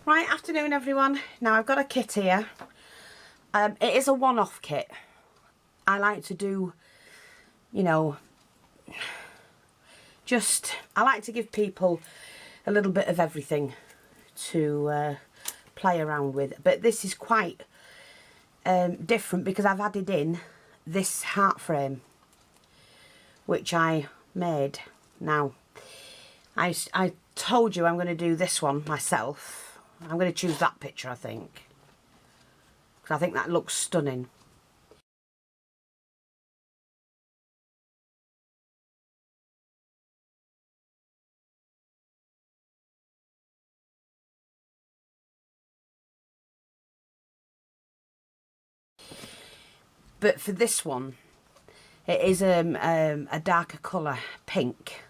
Right, afternoon everyone. Now I've got a kit here. It is a one-off kit. I like to do, you know, I like to give people a little bit of everything to play around with. But this is quite different because I've added in this heart frame, which I made. Now, I told you I'm going to do this one myself. I'm going to choose that picture, I think, because I think that looks stunning. But for this one, it is a darker colour, pink.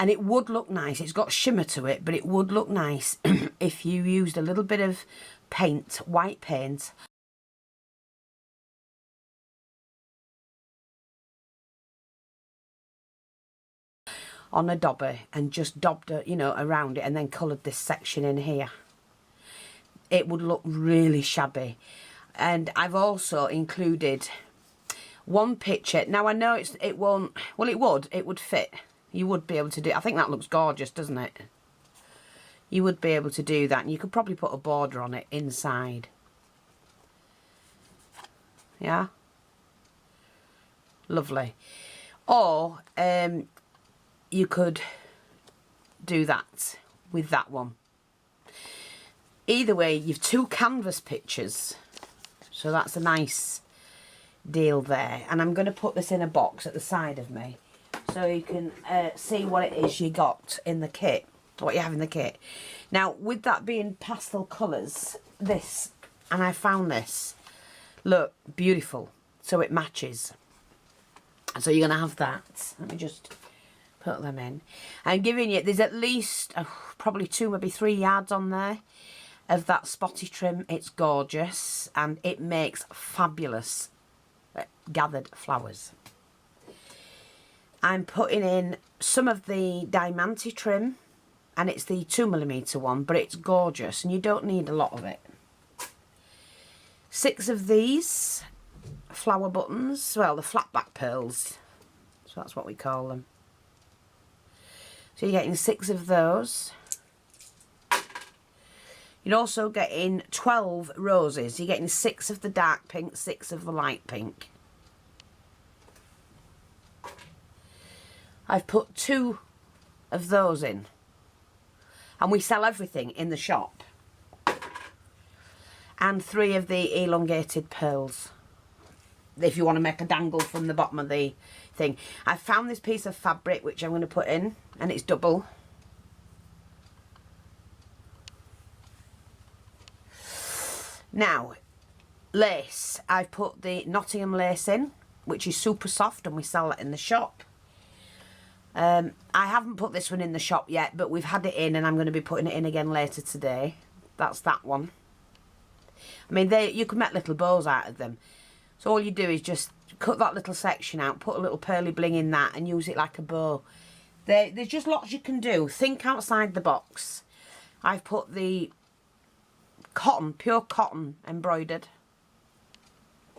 And it would look nice. It's got shimmer to it, but it would look nice if you used a little bit of paint, white paint, on a dauber and just daubed it, you know, around it and then coloured this section in here. It would look really shabby. And I've also included one picture. Now I know it won't, well it would fit. You would be able to do, I think that looks gorgeous, doesn't it? You would be able to do that, and you could probably put a border on it inside. Yeah? Lovely. Or you could do that with that one. Either way, you've two canvas pictures, so that's a nice deal there. And I'm going to put this in a box at the side of me, so you can see what it is you got in the kit, what you have in the kit. Now, with that being pastel colours, this, and I found this, look, beautiful, so it matches. So you're going to have that. Let me just put them in. I'm giving you, there's at least probably 2, maybe 3 yards on there of that spotty trim. It's gorgeous, and it makes fabulous gathered flowers. I'm putting in some of the diamante trim, and it's the 2mm one, but it's gorgeous and you don't need a lot of it. 6 of these flower buttons, well, the flat back pearls, so that's what we call them. So you're getting 6 of those. You're also getting 12 roses. You're getting 6 of the dark pink, 6 of the light pink. I've put 2 of those in, and we sell everything in the shop, and 3 of the elongated pearls if you want to make a dangle from the bottom of the thing. I found this piece of fabric which I'm going to put in, and it's double. Now, lace, I've put the Nottingham lace in, which is super soft, and we sell that in the shop. I haven't put this one in the shop yet, but we've had it in, and I'm going to be putting it in again later today. That's that one. I mean, you can make little bows out of them. So all you do is just cut that little section out, put a little pearly bling in that, and use it like a bow. There's just lots you can do. Think outside the box. I've put the cotton, pure cotton embroidered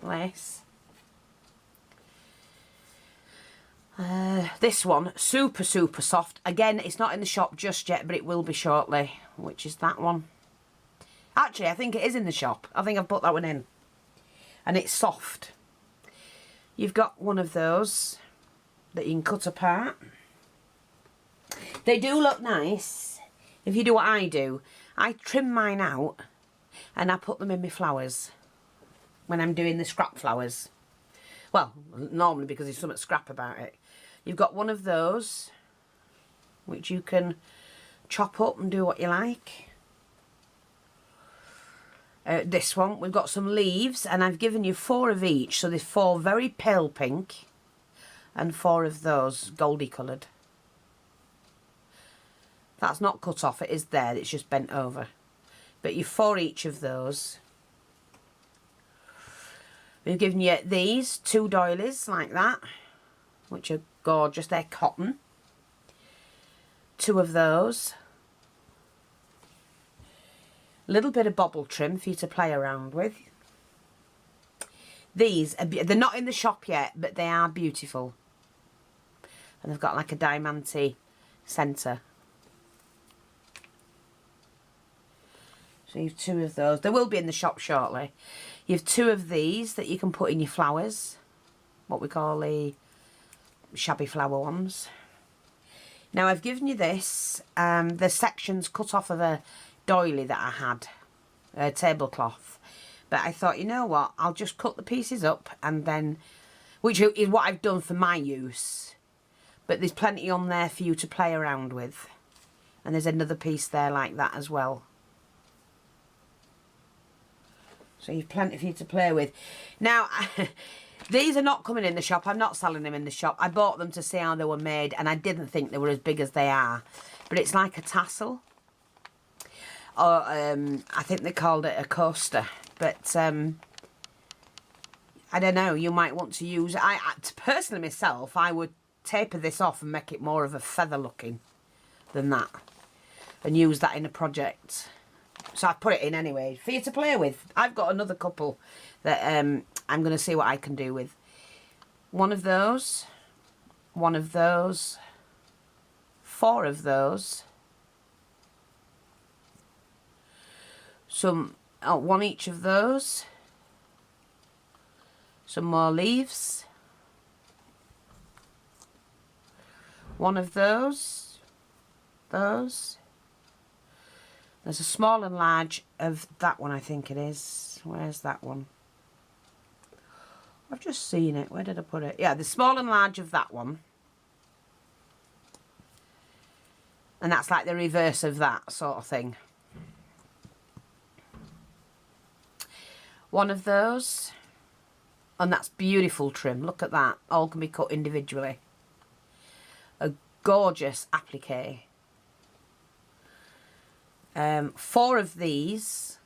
lace. This one, super soft. Again, it's not in the shop just yet, but it will be shortly, which is that one. Actually, I think it is in the shop. I think I've put that one in. And it's soft. You've got one of those that you can cut apart. They do look nice. If you do what I do, I trim mine out and I put them in my flowers when I'm doing the scrap flowers. Well, normally because there's something scrap about it. You've got one of those, which you can chop up and do what you like. This one, we've got some leaves, and I've given you 4 of each. So there's 4 very pale pink and 4 of those goldy coloured. That's not cut off, it is there, it's just bent over. But you've 4 each of those. We've given you these 2 doilies like that, which are gorgeous. They're cotton. 2 of those. A little bit of bobble trim for you to play around with. These, they're not in the shop yet, but they are beautiful. And they've got like a diamante centre. So you have 2 of those. They will be in the shop shortly. You have 2 of these that you can put in your flowers. What we call the shabby flower ones. Now I've given you this. The sections cut off of a doily that I had. A tablecloth. But I thought, you know what? I'll just cut the pieces up and then... Which is what I've done for my use. But there's plenty on there for you to play around with. And there's another piece there like that as well. So you've plenty for you to play with. Now, these are not coming in the shop. I'm not selling them in the shop. I bought them to see how they were made, and I didn't think they were as big as they are. But it's like a tassel. Or, I think they called it a coaster. But, I don't know. You might want to use... personally, myself, I would taper this off and make it more of a feather looking than that. And use that in a project. So I've put it in anyway, for you to play with. I've got another couple that I'm going to see what I can do with. One of those. 4 of those. One each of those. Some more leaves. One of those. There's a small and large of that one, I think it is. Where's that one? I've just seen it. Where did I put it? Yeah, the small and large of that one. And that's like the reverse of that sort of thing. One of those. And that's beautiful trim. Look at that. All can be cut individually. A gorgeous applique. 4 of these.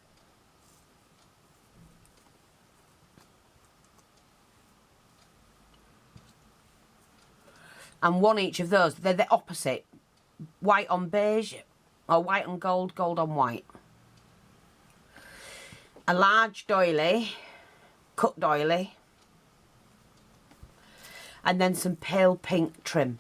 And 1 each of those. They're the opposite. White on beige. Or white on gold, gold on white. A large doily. Cut doily. And then some pale pink trim.